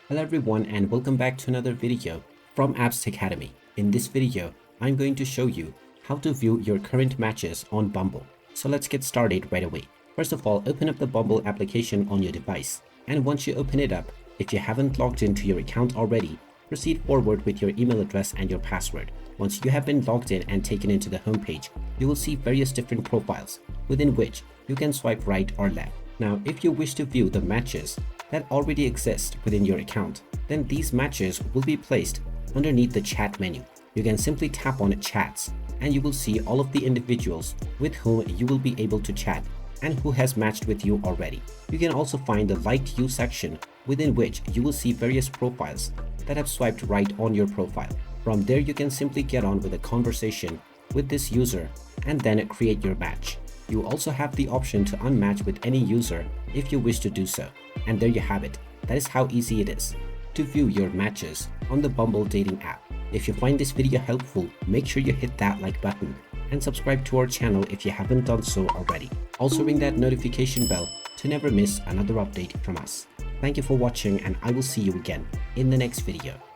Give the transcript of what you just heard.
Hello everyone and welcome back to another video from Apps Academy. In this video, I'm going to show you how to view your current matches on Bumble. So let's get started right away. First of all, open up the Bumble application on your device. And once you open it up, if you haven't logged into your account already, proceed forward with your email address and your password. Once you have been logged in and taken into the homepage, you will see various different profiles within which you can swipe right or left. Now, if you wish to view the matches that already exist within your account, then these matches will be placed underneath the chat menu. You can simply tap on chats and you will see all of the individuals with whom you will be able to chat and who has matched with you already. You can also find the liked you section within which you will see various profiles that have swiped right on your profile. From there, you can simply get on with a conversation with this user and then create your match. You also have the option to unmatch with any user if you wish to do so. And there you have it. That is how easy it is to view your matches on the Bumble dating app. If you find this video helpful, make sure you hit that like button and subscribe to our channel if you haven't done so already. Also ring that notification bell to never miss another update from us. Thank you for watching and I will see you again in the next video.